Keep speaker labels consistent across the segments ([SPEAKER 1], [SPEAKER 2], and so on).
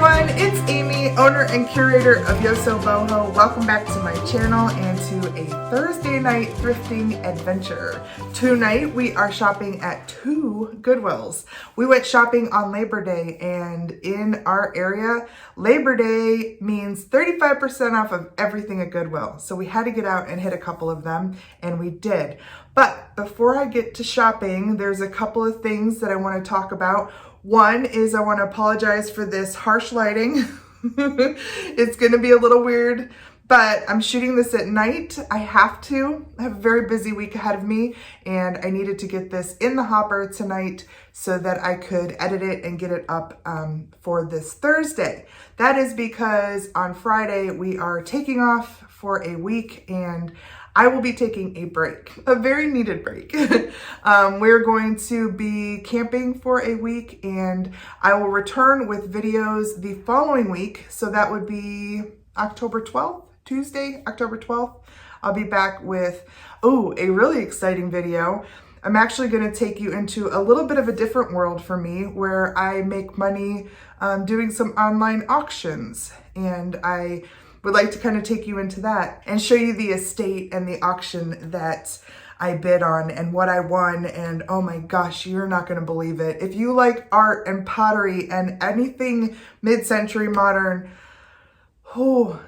[SPEAKER 1] everyone, it's Amy, owner and curator of YosoBoho. Welcome back to my channel and to a Thursday night thrifting adventure. Tonight we are shopping at two Goodwills. We went shopping on Labor Day, and in our area, Labor Day means 35% off of everything at Goodwill. So we had to get out and hit a couple of them, and we did. But before I get to shopping, there's a couple of things that I want to talk about. One is I want to apologize for this harsh lighting. It's going to be a little weird, but I'm shooting this at night. I have to. I have a very busy week ahead of me, and I needed to get this in the hopper tonight so that I could edit it and get it up for this Thursday. That is because on Friday we are taking off for a week, and I will be taking a break, a very needed break. We're going to be camping for a week, and I will return with videos the following week. So that would be October 12th, Tuesday, October 12th. I'll be back with, a really exciting video. I'm actually going to take you into a little bit of a different world for me, where I make money doing some online auctions, and I would like to kind of take you into that and show you the estate and the auction that I bid on and what I won. And oh my gosh, you're not going to believe it. If you like art and pottery and anything mid-century modern,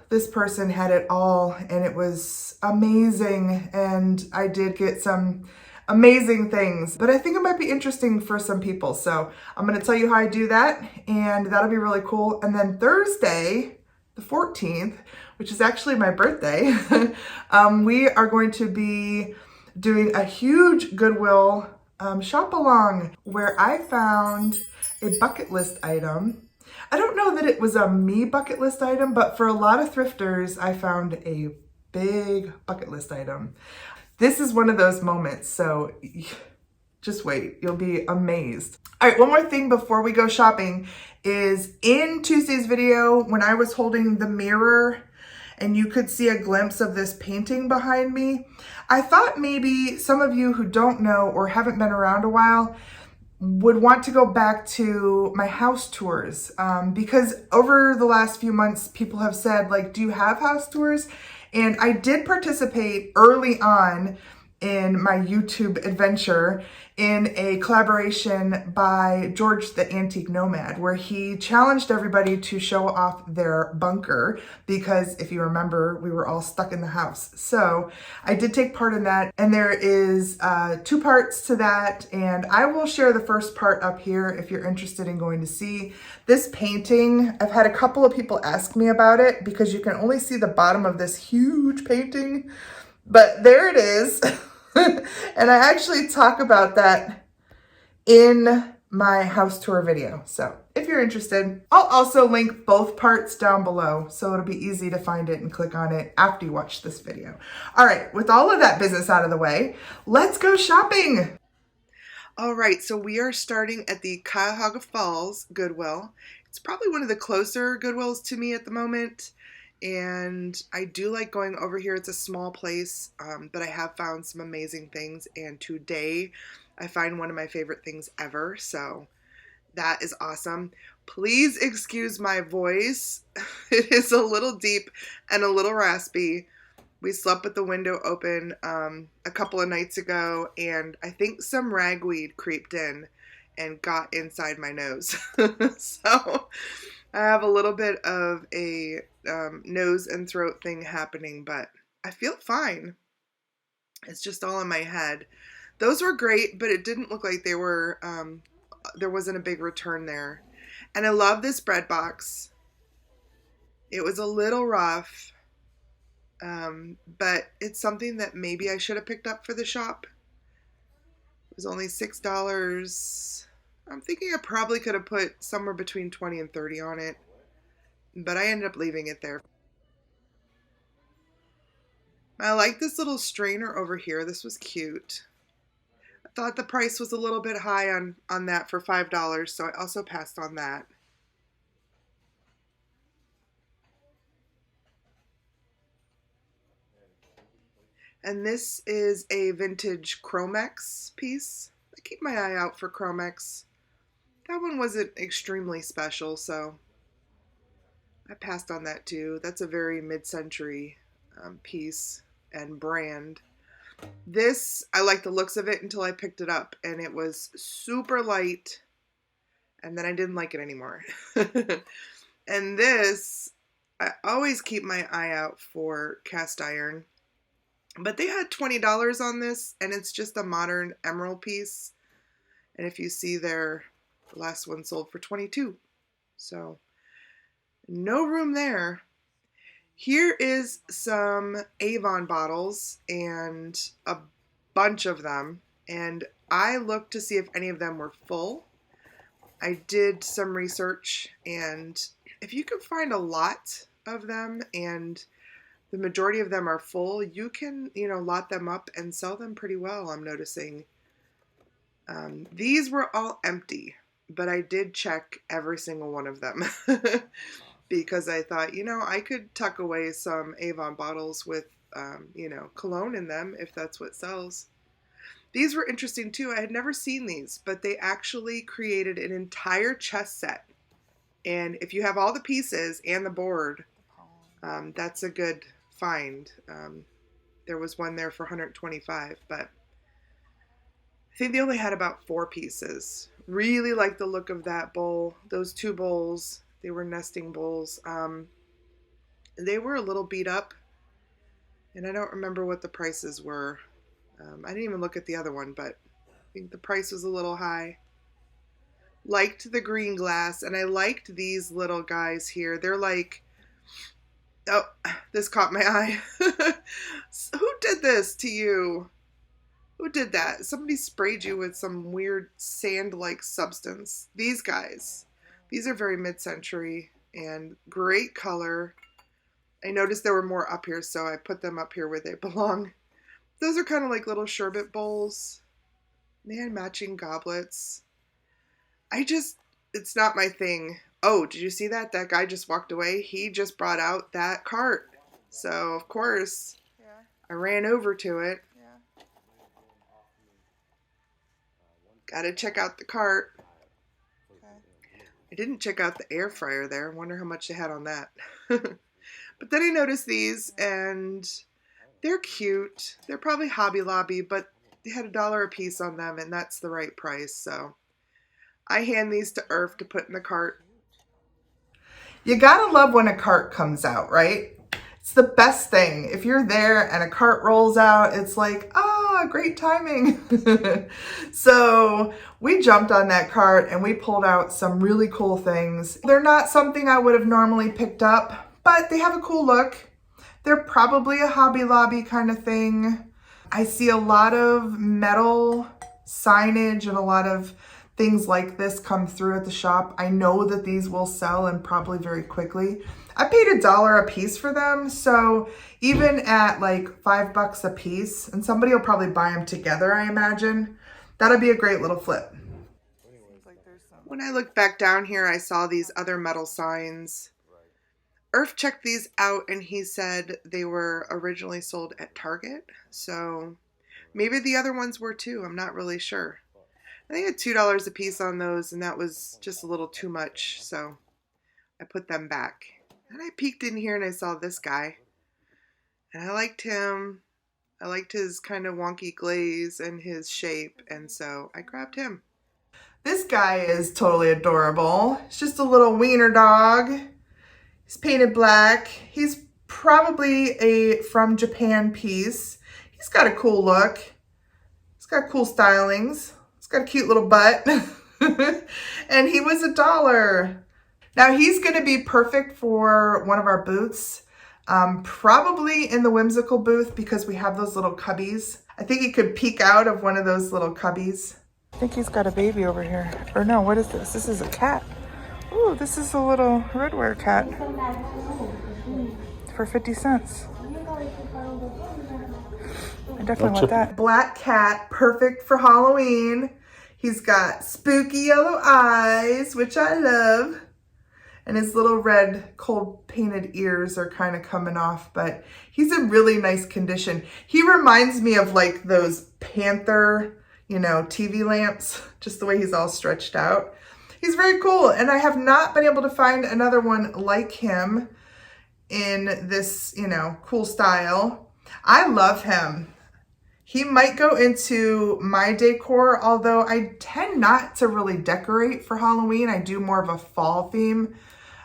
[SPEAKER 1] this person had it all, and it was amazing. And I did get some amazing things, but I think it might be interesting for some people. So I'm going to tell you how I do that, and that'll be really cool. And then Thursday, the 14th, which is actually my birthday, we are going to be doing a huge Goodwill shop along where I found a bucket list item. I don't know that it was a me bucket list item, but for a lot of thrifters, I found a big bucket list item. This is one of those moments, so just wait, you'll be amazed. All right, one more thing before we go shopping is in Tuesday's video, when I was holding the mirror and you could see a glimpse of this painting behind me, I thought maybe some of you who don't know or haven't been around a while would want to go back to my house tours, because over the last few months, people have said, like, do you have house tours? And I did participate early on in my YouTube adventure in a collaboration by George the Antique Nomad, where he challenged everybody to show off their bunker, because if you remember, we were all stuck in the house. So I did take part in that, and there is 2 parts to that, and I will share the first part up here if you're interested in going to see this painting. I've had a couple of people ask me about it because you can only see the bottom of this huge painting, but there it is. And I actually talk about that in my house tour video. So if you're interested, I'll also link both parts down below, so it'll be easy to find it and click on it after you watch this video. All right, with all of that business out of the way, let's go shopping. All right, so we are starting at the Cuyahoga Falls Goodwill. It's probably one of the closer Goodwills to me at the moment, and I do like going over here. It's a small place, but I have found some amazing things, and today I find one of my favorite things ever, so that is awesome. Please excuse my voice. It is a little deep and a little raspy. We slept with the window open a couple of nights ago, and I think some ragweed creeped in and got inside my nose. So I have a little bit of a nose and throat thing happening, but I feel fine. It's just all in my head. Those were great, but it didn't look like they were, there wasn't a big return there. And I love this bread box. It was a little rough, but it's something that maybe I should have picked up for the shop. It was only $6. I'm thinking I probably could have put somewhere between 20 and 30 on it, but I ended up leaving it there. I like this little strainer over here. This was cute. I thought the price was a little bit high on that for $5, so I also passed on that. And this is a vintage Chromex piece. I keep my eye out for Chromex. That one wasn't extremely special, so I passed on that too. That's a very mid-century piece and brand. This, I liked the looks of it until I picked it up, and it was super light, and then I didn't like it anymore. And this, I always keep my eye out for cast iron, but they had $20 on this, and it's just a modern emerald piece. And if you see there, the last one sold for $22. So no room there. Here is some Avon bottles, and a bunch of them, and I looked to see if any of them were full. I did some research, and if you can find a lot of them and the majority of them are full, you can, lot them up and sell them pretty well, I'm noticing. These were all empty, but I did check every single one of them because I thought, I could tuck away some Avon bottles with, cologne in them if that's what sells. These were interesting too. I had never seen these, but they actually created an entire chess set. And if you have all the pieces and the board, that's a good find. There was one there for $125, but I think they only had about 4 pieces. Really like the look of that bowl. Those 2 bowls, they were nesting bowls. They were a little beat up, and I don't remember what the prices were. I didn't even look at the other one, but I think the price was a little high. Liked the green glass, and I liked these little guys here. They're like, oh, this caught my eye. Who did this to you? Who did that? Somebody sprayed you with some weird sand-like substance. These guys. These are very mid-century and great color. I noticed there were more up here, so I put them up here where they belong. Those are kind of like little sherbet bowls. They had matching goblets. It's not my thing. Oh, did you see that? That guy just walked away. He just brought out that cart. So, of course, I ran over to it. Gotta check out the cart. I didn't check out the air fryer there. I wonder how much they had on that. But then I noticed these, and they're cute. They're probably Hobby Lobby, but they had $1 a piece on them, and that's the right price. So I hand these to Irv to put in the cart. You gotta love when a cart comes out, right? It's the best thing. If you're there and a cart rolls out, it's like, great timing. So we jumped on that cart and we pulled out some really cool things. They're not something I would have normally picked up, but they have a cool look. They're probably a Hobby Lobby kind of thing. I see a lot of metal signage and a lot of things like this come through at the shop. I know that these will sell and probably very quickly. I paid $1 a piece for them, so even at like $5 a piece, and somebody will probably buy them together, I imagine, that'll be a great little flip. When I looked back down here, I saw these other metal signs. Irv checked these out and he said they were originally sold at Target, so maybe the other ones were too. I'm not really sure. I think I had $2 a piece on those, and that was just a little too much, so I put them back. And I peeked in here and I saw this guy, and I liked him. I liked his kind of wonky glaze and his shape, and so I grabbed him. This guy is totally adorable. It's just a little wiener dog. He's painted black. He's probably a from Japan piece. He's got a cool look. He's got cool stylings. He's got a cute little butt. And he was $1. Now he's going to be perfect for one of our booths. Probably in the whimsical booth because we have those little cubbies. I think he could peek out of one of those little cubbies. I think he's got a baby over here. Or no, what is this? This is a cat. Ooh, this is a little redwear cat for 50 cents. I definitely want that. Black cat, perfect for Halloween. He's got spooky yellow eyes, which I love. And his little red cold painted ears are kind of coming off, but he's in really nice condition. He reminds me of like those Panther, TV lamps, just the way he's all stretched out. He's very cool, and I have not been able to find another one like him in this, you know, cool style. I love him. He might go into my decor, although I tend not to really decorate for Halloween. I do more of a fall theme.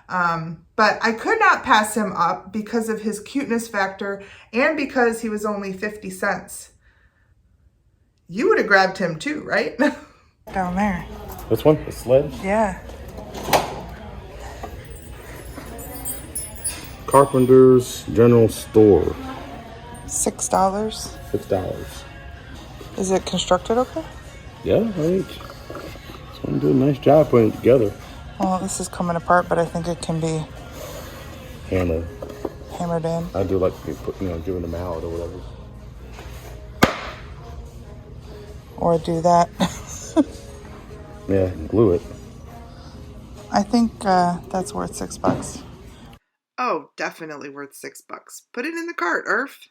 [SPEAKER 1] But I could not pass him up because of his cuteness factor and because he was only 50 cents. You would have grabbed him too, right? Down there.
[SPEAKER 2] This one? The sled?
[SPEAKER 1] Yeah.
[SPEAKER 2] Carpenter's General Store.
[SPEAKER 1] $6.
[SPEAKER 2] $6.
[SPEAKER 1] Is it constructed okay?
[SPEAKER 2] Yeah, I think someone did a nice job putting it together.
[SPEAKER 1] Well, this is coming apart, but I think it can be
[SPEAKER 2] Hammered
[SPEAKER 1] in.
[SPEAKER 2] I do like to put, giving them out or whatever.
[SPEAKER 1] Or do that.
[SPEAKER 2] Yeah, and glue it.
[SPEAKER 1] I think that's worth $6. Oh, definitely worth $6. Put it in the cart, Irf.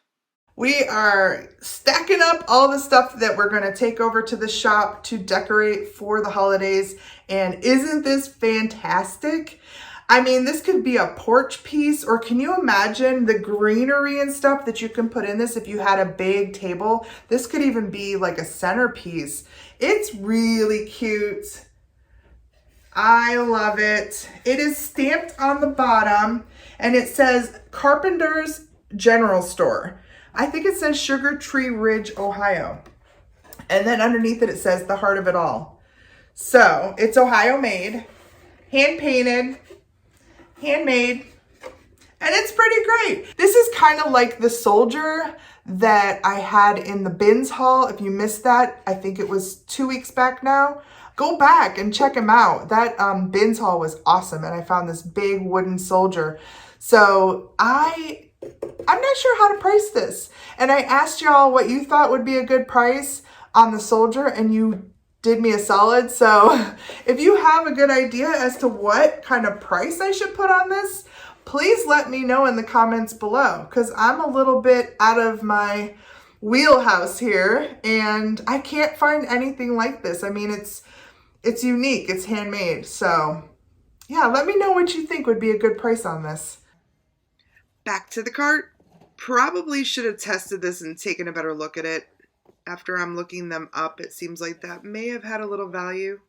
[SPEAKER 1] We are stacking up all the stuff that we're going to take over to the shop to decorate for the holidays. And isn't this fantastic? I mean, this could be a porch piece, or can you imagine the greenery and stuff that you can put in this if you had a big table? This could even be like a centerpiece. It's really cute. I love it. It is stamped on the bottom and it says Carpenter's General Store. I think it says Sugar Tree Ridge, Ohio. And then underneath it, it says the heart of it all. So it's Ohio made, hand painted, handmade, and it's pretty great. This is kind of like the soldier that I had in the bins haul. If you missed that, I think it was 2 weeks back now. Go back and check him out. That bins haul was awesome, and I found this big wooden soldier. So I'm not sure how to price this. And I asked y'all what you thought would be a good price on the soldier, and you did me a solid. So if you have a good idea as to what kind of price I should put on this, please let me know in the comments below, because I'm a little bit out of my wheelhouse here and I can't find anything like this. I mean, it's unique, it's handmade. So yeah, let me know what you think would be a good price on this. Back to the cart. Probably should have tested this and taken a better look at it. After I'm looking them up, it seems like that may have had a little value.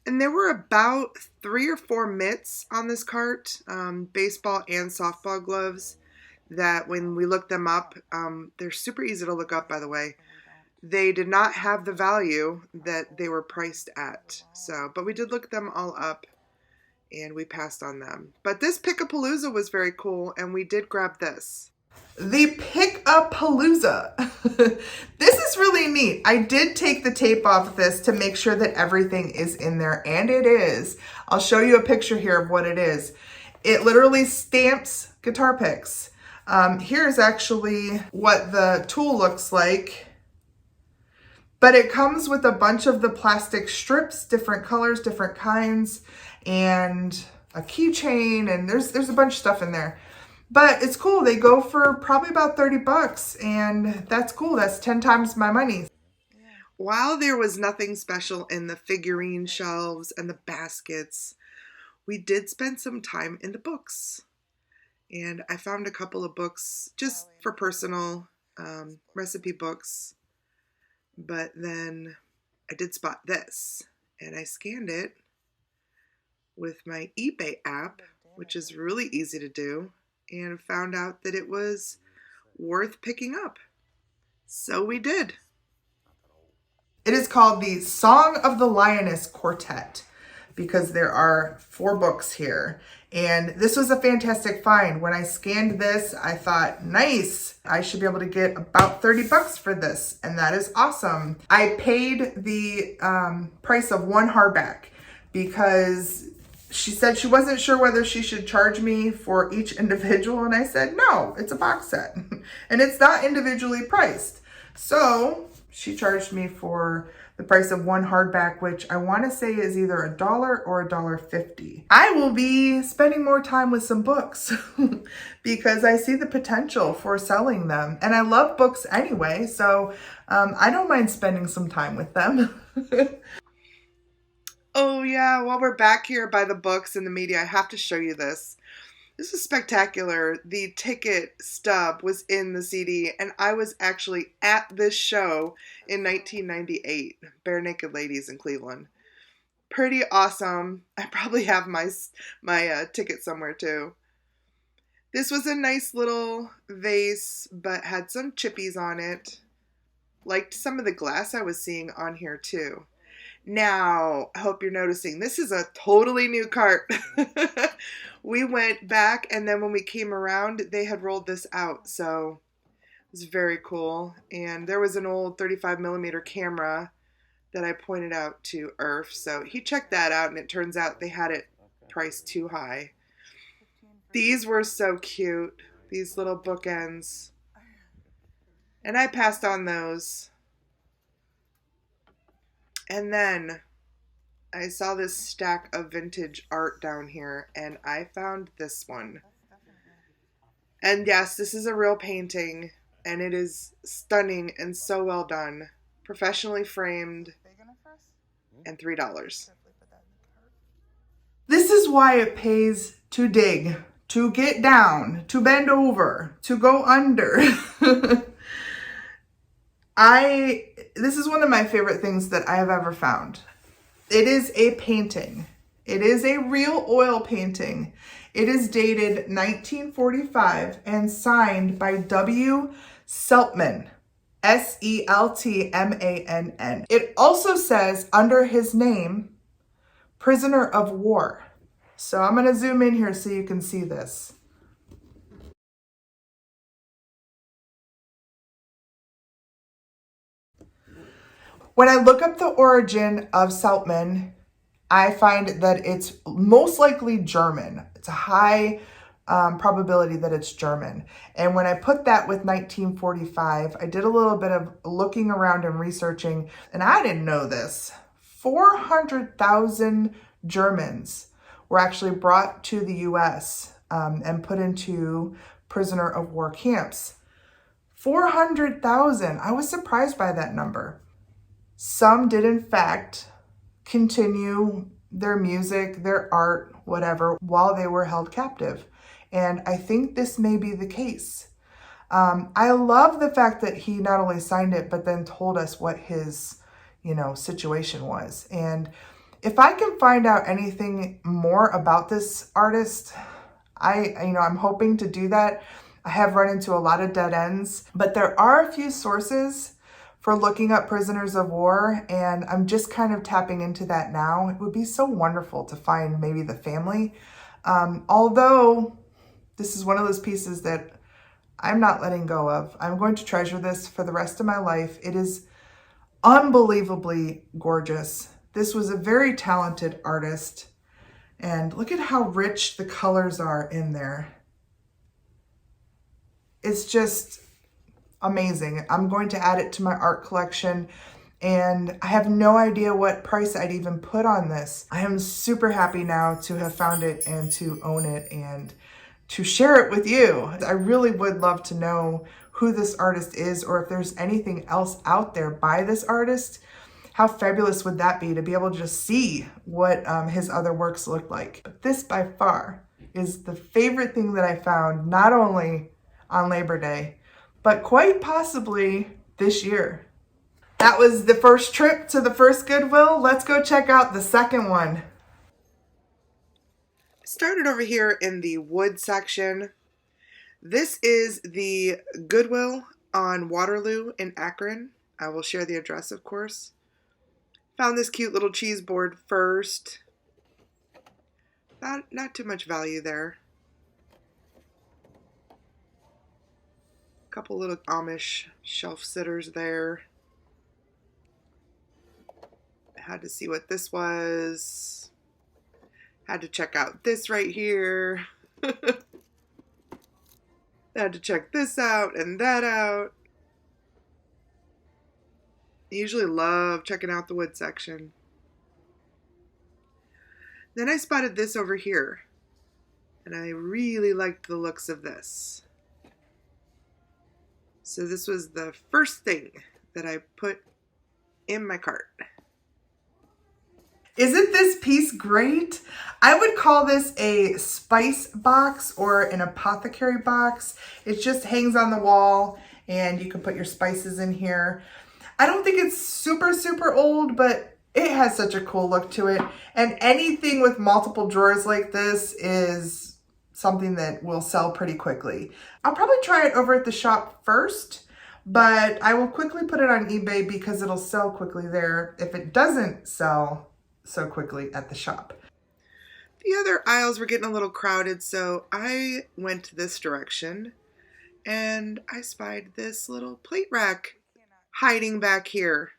[SPEAKER 1] And there were about 3 or 4 mitts on this cart, baseball and softball gloves, that when we looked them up, they're super easy to look up, by the way. They did not have the value that they were priced at. So, but we did look them all up and we passed on them. But this Pick-a-Palooza was very cool, and we did grab this. The Pick-a-Palooza. This is really neat. I did take the tape off this to make sure that everything is in there, and it is. I'll show you a picture here of what it is. It literally stamps guitar picks. Here's actually what the tool looks like. But it comes with a bunch of the plastic strips, different colors, different kinds, and a keychain, and there's a bunch of stuff in there. But it's cool. They go for probably about 30 bucks, and that's cool. That's 10 times my money. While there was nothing special in the figurine shelves and the baskets, we did spend some time in the books. And I found a couple of books just for personal recipe books. But then I did spot this, and I scanned it with my eBay app, which is really easy to do, and found out that it was worth picking up. So we did. It is called the Song of the Lioness Quartet, because there are 4 books here. And this was a fantastic find. When I scanned this, I thought, nice, I should be able to get about 30 bucks for this. And that is awesome. I paid the price of 1 hardback because she said she wasn't sure whether she should charge me for each individual. And I said, no, it's a box set and it's not individually priced. So she charged me for the price of 1 hardback, which I want to say is either $1 or $1.50. I will be spending more time with some books because I see the potential for selling them. And I love books anyway, so I don't mind spending some time with them. Oh, yeah, while we're back here by the books and the media, I have to show you this. This is spectacular. The ticket stub was in the CD, and I was actually at this show in 1998, Bare Naked Ladies in Cleveland. Pretty awesome. I probably have my ticket somewhere too. This was a nice little vase, but had some chippies on it. Liked some of the glass I was seeing on here too. Now, I hope you're noticing, this is a totally new cart. We went back, and then when we came around, they had rolled this out, so it was very cool. And there was an old 35mm camera that I pointed out to Irf, so he checked that out, and it turns out they had it priced too high. These were so cute, these little bookends. And I passed on those. And then I saw this stack of vintage art down here, and I found this one. And yes, this is a real painting, and it is stunning and so well done. Professionally framed, and $3. This is why it pays to dig, to get down, to bend over, to go under. This is one of my favorite things that I have ever found. It is a painting. It is a real oil painting. It is dated 1945 and signed by W. Seltman, Seltmann. It also says under his name, prisoner of war. So I'm going to zoom in here so you can see this. When I look up the origin of Seltmann, I find that it's most likely German. It's a high probability that it's German. And when I put that with 1945, I did a little bit of looking around and researching, and I didn't know this. 400,000 Germans were actually brought to the U.S. And put into prisoner of war camps. 400,000. I was surprised by that number. Some did, in fact, continue their music, their art, whatever, while they were held captive. And I think this may be the case. I love the fact that he not only signed it, but then told us what his, situation was. And if I can find out anything more about this artist, I'm hoping to do that. I have run into a lot of dead ends, but there are a few sources for looking up prisoners of war, and I'm just kind of tapping into that now. It would be so wonderful to find maybe the family. Although this is one of those pieces that I'm not letting go of. I'm going to treasure this for the rest of my life. It is unbelievably gorgeous. This was a very talented artist, and look at how rich the colors are in there. It's just amazing. I'm going to add it to my art collection, and I have no idea what price I'd even put on this. I am super happy now to have found it and to own it and to share it with you. I really would love to know who this artist is, or if there's anything else out there by this artist. How fabulous would that be to be able to just see what his other works look like. But this by far is the favorite thing that I found, not only on Labor Day, but quite possibly this year. That was the first trip to the first Goodwill. Let's go check out the second one. Started over here in the wood section. This is the Goodwill on Waterloo in Akron. I will share the address, of course. Found this cute little cheese board first. Not too much value there. Couple little Amish shelf sitters there. I had to see what this was. Had to check out this right here. Had to check this out and that out. I usually love checking out the wood section. Then I spotted this over here, and I really liked the looks of this. So this was the first thing that I put in my cart. Isn't this piece great. I would call this a spice box or an apothecary box. It just hangs on the wall and you can put your spices in here. I don't think it's super, super old, but it has such a cool look to it. And anything with multiple drawers like this is something that will sell pretty quickly. I'll probably try it over at the shop first, but I will quickly put it on eBay because it'll sell quickly there if it doesn't sell so quickly at the shop. The other aisles were getting a little crowded, so I went this direction and I spied this little plate rack hiding back here.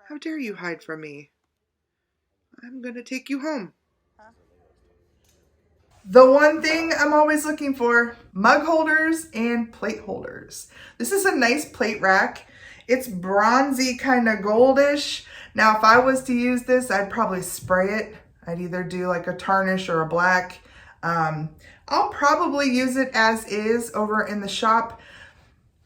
[SPEAKER 1] How dare you hide from me? I'm gonna take you home. The one thing I'm always looking for, mug holders and plate holders. This is a nice plate rack. It's bronzy, kind of goldish. Now, if I was to use this, I'd probably spray it. I'd either do like a tarnish or a black. I'll probably use it as is over in the shop.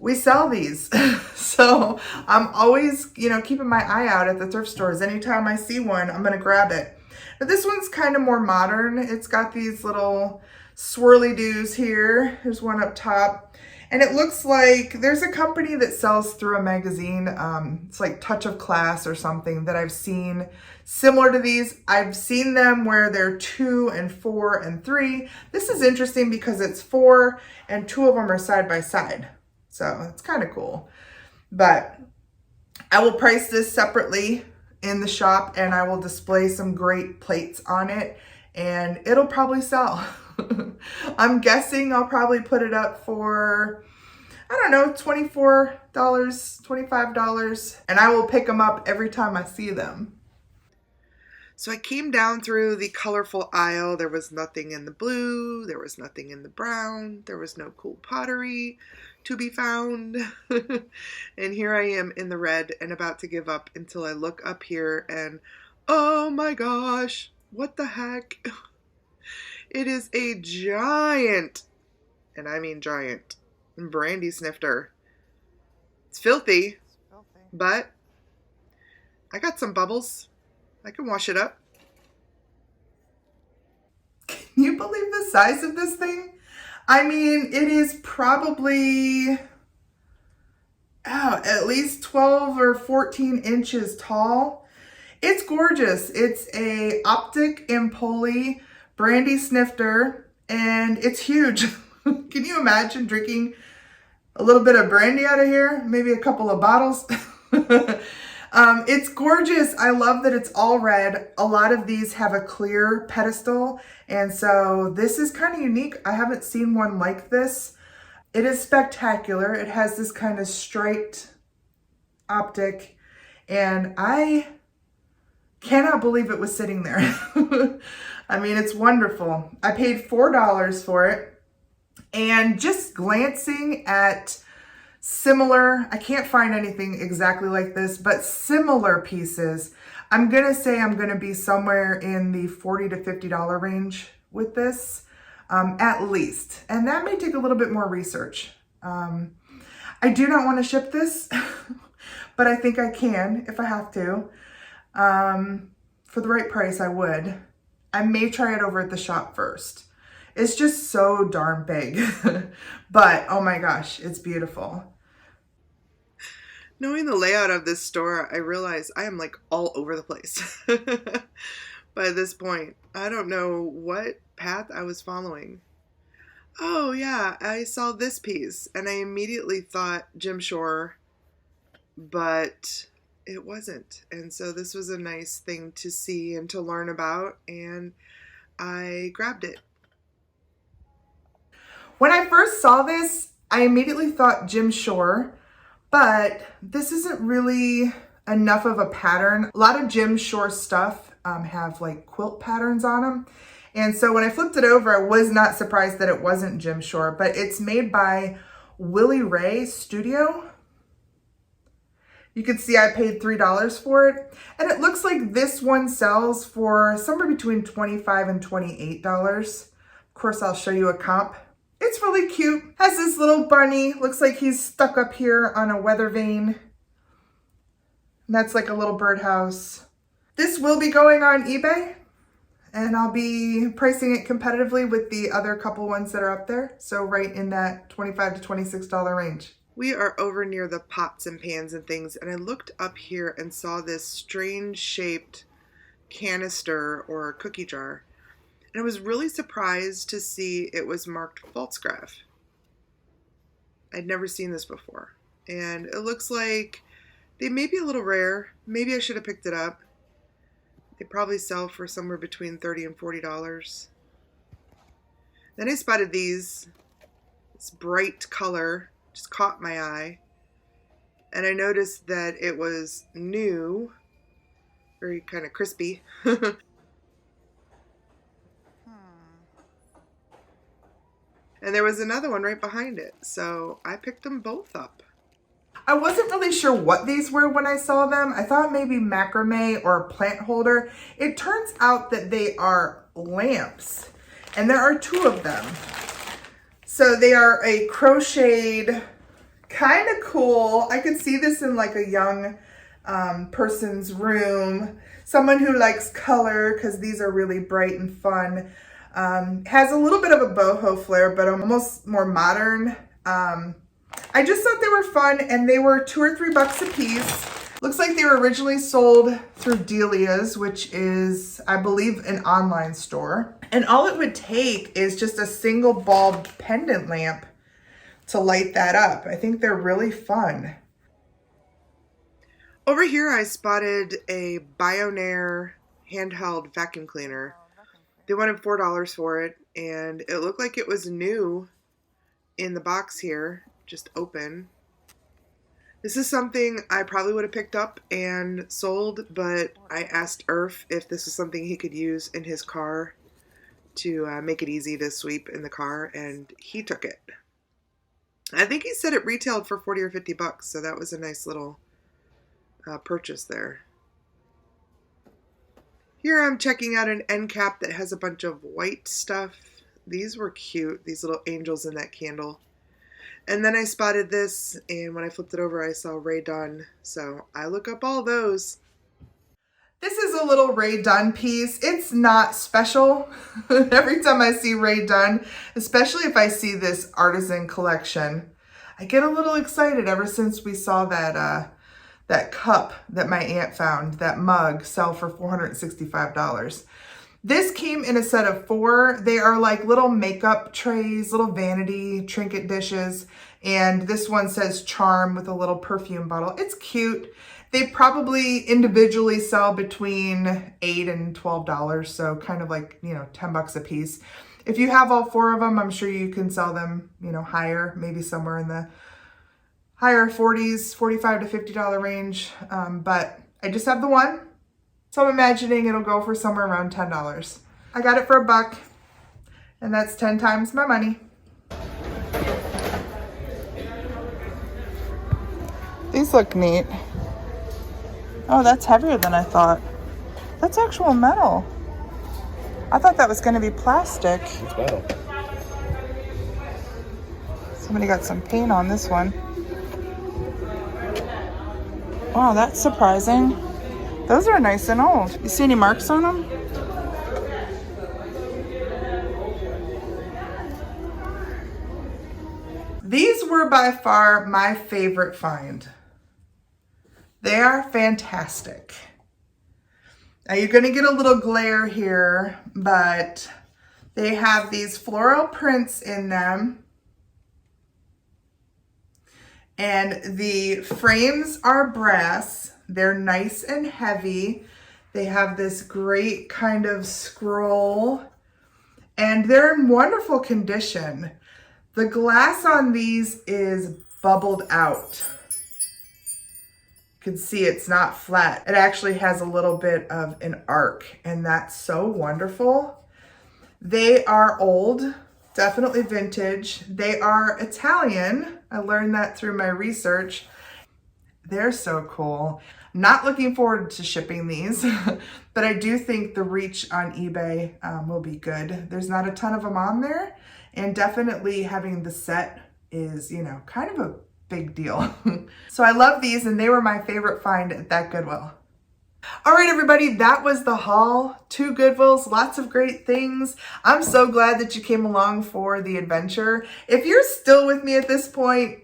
[SPEAKER 1] We sell these. So I'm always, keeping my eye out at the thrift stores. Anytime I see one, I'm gonna grab it. But this one's kind of more modern. It's got these little swirly-doos here. There's one up top. And it looks like there's a company that sells through a magazine. It's like Touch of Class or something that I've seen similar to these. I've seen them where they're 2 and 4 and 3. This is interesting because it's 4 and 2 of them are side by side. So it's kind of cool. But I will price this separately in the shop and I will display some great plates on it and it'll probably sell. I'm guessing I'll probably put it up for, I don't know, $24, $25, and I will pick them up every time I see them. So I came down through the colorful aisle. There was nothing in the blue, there was nothing in the brown, there was no cool pottery to be found. And here I am in the red and about to give up until I look up here and oh my gosh, what the heck? It is a giant, and I mean giant, brandy snifter. It's filthy, but I got some bubbles. I can wash it up. Can you believe the size of this thing? I mean, it is probably at least 12 or 14 inches tall. It's gorgeous. It's a optic and pulley brandy snifter, and it's huge. Can you imagine drinking a little bit of brandy out of here? Maybe a couple of bottles. It's gorgeous. I love that it's all red. A lot of these have a clear pedestal, and so this is kind of unique. I haven't seen one like this. It is spectacular. It has this kind of straight optic, and I cannot believe it was sitting there. I mean, it's wonderful. I paid $4 for it, and just glancing at similar, I can't find anything exactly like this, but similar pieces, I'm gonna say I'm gonna be somewhere in the $40 to $50 range with this, at least. And that may take a little bit more research. I do not want to ship this, but I think I can if I have to. For the right price, I would. I may try it over at the shop first. It's just so darn big, but oh my gosh, it's beautiful. Knowing the layout of this store, I realize I am like all over the place. By this point, I don't know what path I was following. Oh yeah, I saw this piece and I immediately thought Jim Shore, but it wasn't. And so this was a nice thing to see and to learn about, and I grabbed it. When I first saw this, I immediately thought Jim Shore, but this isn't really enough of a pattern. A lot of Jim Shore stuff have like quilt patterns on them. And so when I flipped it over, I was not surprised that it wasn't Jim Shore, but it's made by Willie Ray Studio. You can see I paid $3 for it. And it looks like this one sells for somewhere between $25 and $28. Of course, I'll show you a comp. It's really cute. Has this little bunny. Looks like he's stuck up here on a weather vane. And that's like a little birdhouse. This will be going on eBay, and I'll be pricing it competitively with the other couple ones that are up there. So right in that $25 to $26 range. We are over near the pots and pans and things, and I looked up here and saw this strange shaped canister or cookie jar. And I was really surprised to see it was marked Falstaff. I'd never seen this before. And it looks like they may be a little rare. Maybe I should have picked it up. They probably sell for somewhere between $30 and $40. Then I spotted these. This bright color just caught my eye. And I noticed that it was new. Very kind of crispy. And there was another one right behind it. So I picked them both up. I wasn't really sure what these were when I saw them. I thought maybe macrame or a plant holder. It turns out that they are lamps, and there are two of them. So they are a crocheted, kind of cool. I could see this in like a young person's room. Someone who likes color, because these are really bright and fun. Has a little bit of a boho flair, but almost more modern. I just thought they were fun, and they were $2 or $3 a piece. Looks like they were originally sold through Delia's, which is, I believe, an online store. And all it would take is just a single bulb pendant lamp to light that up. I think they're really fun. Over here, I spotted a Bionaire handheld vacuum cleaner. They wanted $4 for it, and it looked like it was new in the box here. Just open. This is something I probably would have picked up and sold, but I asked Irf if this was something he could use in his car to make it easy to sweep in the car, and he took it. I think he said it retailed for 40 or 50 bucks, so that was a nice little purchase there. Here I'm checking out an end cap that has a bunch of white stuff. These were cute, these little angels in that candle. And then I spotted this, and when I flipped it over, I saw Ray Dunn. So I look up all those. This is a little Ray Dunn piece. It's not special. Every time I see Ray Dunn, especially if I see this artisan collection, I get a little excited ever since we saw that that cup that my aunt found, that mug, sell for $465. This came in a set of 4. They are like little makeup trays, little vanity trinket dishes. And this one says Charm with a little perfume bottle. It's cute. They probably individually sell between $8 and $12. So kind of like, you know, 10 bucks a piece. If you have all 4 of them, I'm sure you can sell them, you know, higher, maybe somewhere in the higher 40s, $45 to $50 range. But I just have the one. So I'm imagining it'll go for somewhere around $10. I got it for $1, and that's 10 times my money. These look neat. Oh, that's heavier than I thought. That's actual metal. I thought that was going to be plastic.
[SPEAKER 2] It's metal.
[SPEAKER 1] Somebody got some paint on this one. Wow, that's surprising. Those are nice and old. You see any marks on them? These were by far my favorite find. They are fantastic. Now you're gonna get a little glare here, but they have these floral prints in them. And the frames are brass. They're nice and heavy. They have this great kind of scroll, and they're in wonderful condition. The glass on these is bubbled out. You can see it's not flat. It actually has a little bit of an arc, and that's so wonderful. They are old, definitely vintage. They are Italian. I learned that through my research. They're so cool. Not looking forward to shipping these, but I do think the reach on eBay will be good. There's not a ton of them on there, and definitely having the set is, you know, kind of a big deal. So I love these, and they were my favorite find at that Goodwill. All right, everybody, that was the haul. 2 Goodwills, lots of great things. I'm so glad that you came along for the adventure. If you're still with me at this point,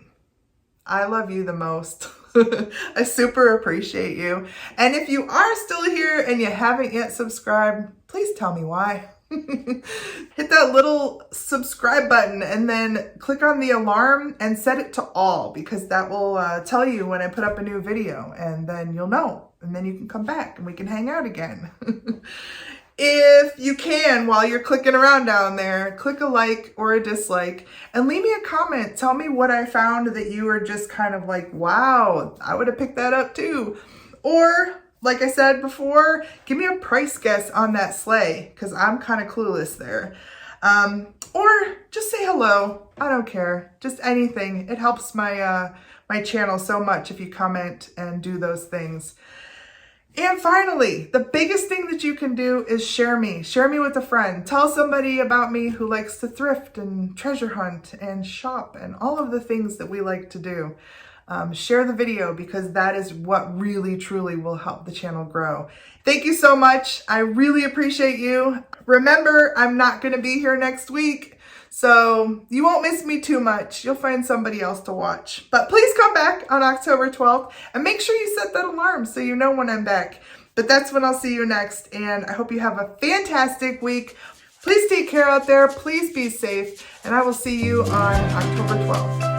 [SPEAKER 1] I love you the most. I super appreciate you. And if you are still here and you haven't yet subscribed, please tell me why. Hit that little subscribe button and then click on the alarm and set it to all, because that will tell you when I put up a new video, and then you'll know, and then you can come back and we can hang out again. If you can, while you're clicking around down there, click a like or a dislike and leave me a comment. Tell me what I found that you were just kind of like, wow, I would have picked that up too. Or, like I said before, give me a price guess on that sleigh, because I'm kind of clueless there. Or just say hello. I don't care. Just anything. It helps my my channel so much if you comment and do those things. And finally, the biggest thing that you can do is share me. Share me with a friend. Tell somebody about me who likes to thrift and treasure hunt and shop and all of the things that we like to do. Share the video, because that is what really, truly will help the channel grow. Thank you so much. I really appreciate you. Remember, I'm not going to be here next week, so you won't miss me too much. You'll find somebody else to watch. But please come back on October 12th and make sure you set that alarm so you know when I'm back. But that's when I'll see you next, and I hope you have a fantastic week. Please take care out there. Please be safe, and I will see you on October 12th.